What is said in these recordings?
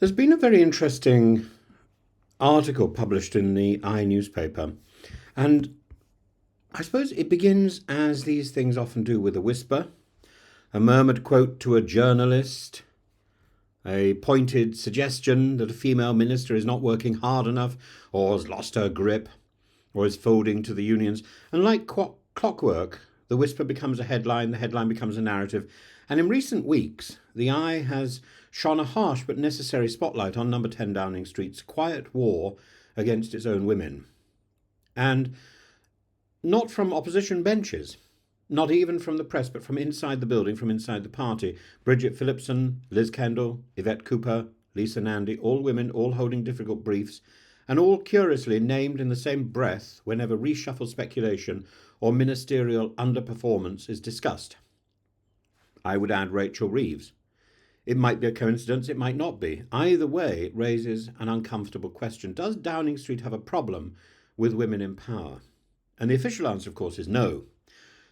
There's been a very interesting article published in the newspaper, and I suppose it begins as these things often do with a whisper, a murmured quote to a journalist, a pointed suggestion that a female minister is not working hard enough, or has lost her grip, or is folding to the unions. And like clockwork, the whisper becomes a headline, the headline becomes a narrative. And in recent weeks, the Eye has shone a harsh but necessary spotlight on number 10 Downing Street's quiet war against its own women. And not from opposition benches, not even from the press, but from inside the building, from inside the party. Bridget Phillipson, Liz Kendall, Yvette Cooper, Lisa Nandy, all women, all holding difficult briefs, and all curiously named in the same breath whenever reshuffle speculation or ministerial underperformance is discussed. I would add Rachel Reeves. It might be a coincidence, it might not be. Either way, it raises an uncomfortable question. Does Downing Street have a problem with women in power? And the official answer, of course, is no.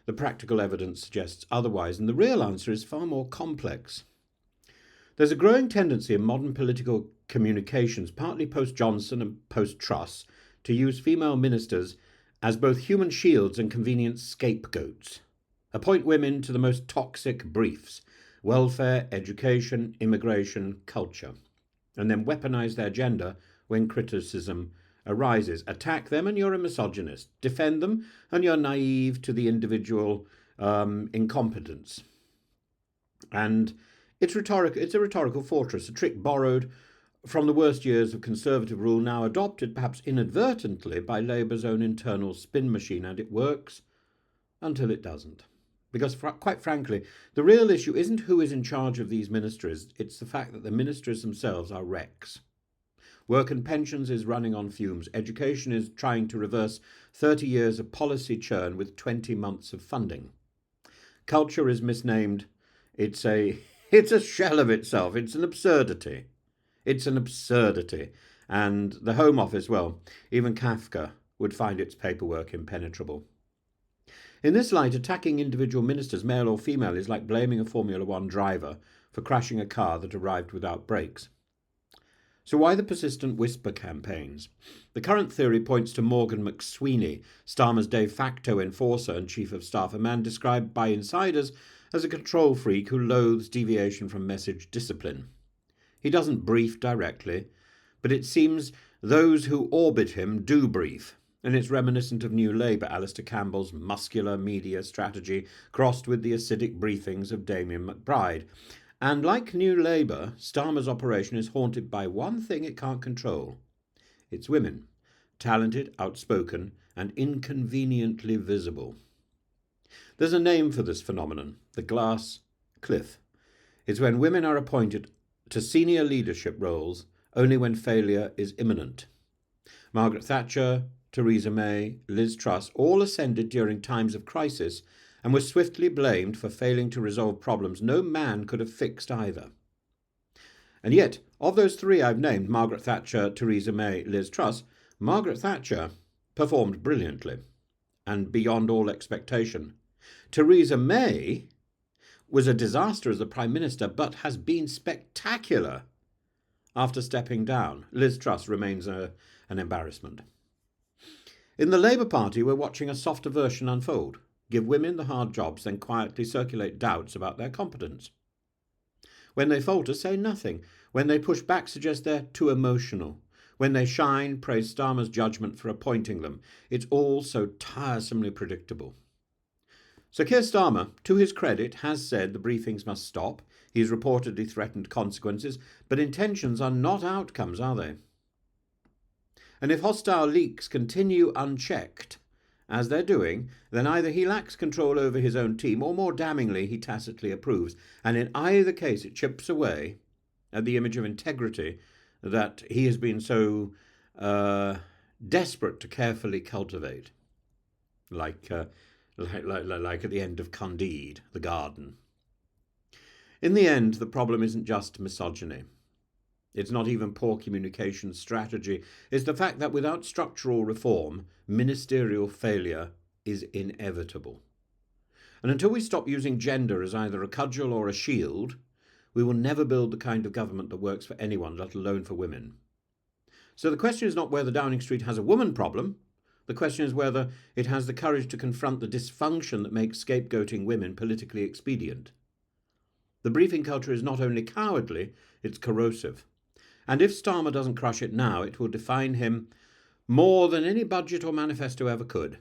The practical evidence suggests otherwise, and the real answer is far more complex. There's a growing tendency in modern political communications, partly post-Johnson and post-Truss, to use female ministers as both human shields and convenient scapegoats. Appoint women to the most toxic briefs: welfare, education, immigration, culture, and then weaponize their gender when criticism arises. Attack them and you're a misogynist. Defend them and you're naive to the individual incompetence. And it's a rhetorical fortress, a trick borrowed from the worst years of Conservative rule, now adopted perhaps inadvertently by Labour's own internal spin machine, and it works until it doesn't. Because quite frankly, the real issue isn't who is in charge of these ministries, it's the fact that the ministries themselves are wrecks. Work and pensions is running on fumes. Education is trying to reverse 30 years of policy churn with 20 months of funding. Culture is misnamed. It's a shell of itself. It's an absurdity. It's an absurdity. And the Home Office, well, even Kafka would find its paperwork impenetrable. In this light, attacking individual ministers, male or female, is like blaming a Formula One driver for crashing a car that arrived without brakes. So why the persistent whisper campaigns? The current theory points to Morgan McSweeney, Starmer's de facto enforcer and chief of staff, a man described by insiders as a control freak who loathes deviation from message discipline. He doesn't brief directly, but it seems those who orbit him do brief, and it's reminiscent of New Labour, Alistair Campbell's muscular media strategy crossed with the acidic briefings of Damien McBride. And like New Labour, Starmer's operation is haunted by one thing it can't control. It's women, talented, outspoken, and inconveniently visible. There's a name for this phenomenon, the glass cliff. It's when women are appointed to senior leadership roles only when failure is imminent. Margaret Thatcher, Theresa May, Liz Truss all ascended during times of crisis and were swiftly blamed for failing to resolve problems no man could have fixed either. And yet, of those three I've named, Margaret Thatcher, Theresa May, Liz Truss, Margaret Thatcher performed brilliantly and beyond all expectation. Theresa May was a disaster as the Prime Minister, but has been spectacular after stepping down. Liz Truss remains an embarrassment. In the Labour Party, we're watching a softer version unfold. Give women the hard jobs, then quietly circulate doubts about their competence. When they falter, say nothing. When they push back, suggest they're too emotional. When they shine, praise Starmer's judgment for appointing them. It's all so tiresomely predictable. So Keir Starmer, to his credit, has said the briefings must stop. He's reportedly threatened consequences, but intentions are not outcomes, are they? And if hostile leaks continue unchecked, as they're doing, then either he lacks control over his own team, or more damningly, he tacitly approves. And in either case, it chips away at the image of integrity that he has been so desperate to carefully cultivate, like at the end of Candide, the garden. In the end, the problem isn't just misogyny. It's not even poor communication strategy. It's the fact that without structural reform, ministerial failure is inevitable. And until we stop using gender as either a cudgel or a shield, we will never build the kind of government that works for anyone, let alone for women. So the question is not whether Downing Street has a woman problem. The question is whether it has the courage to confront the dysfunction that makes scapegoating women politically expedient. The briefing culture is not only cowardly, it's corrosive. And if Starmer doesn't crush it now, it will define him more than any budget or manifesto ever could.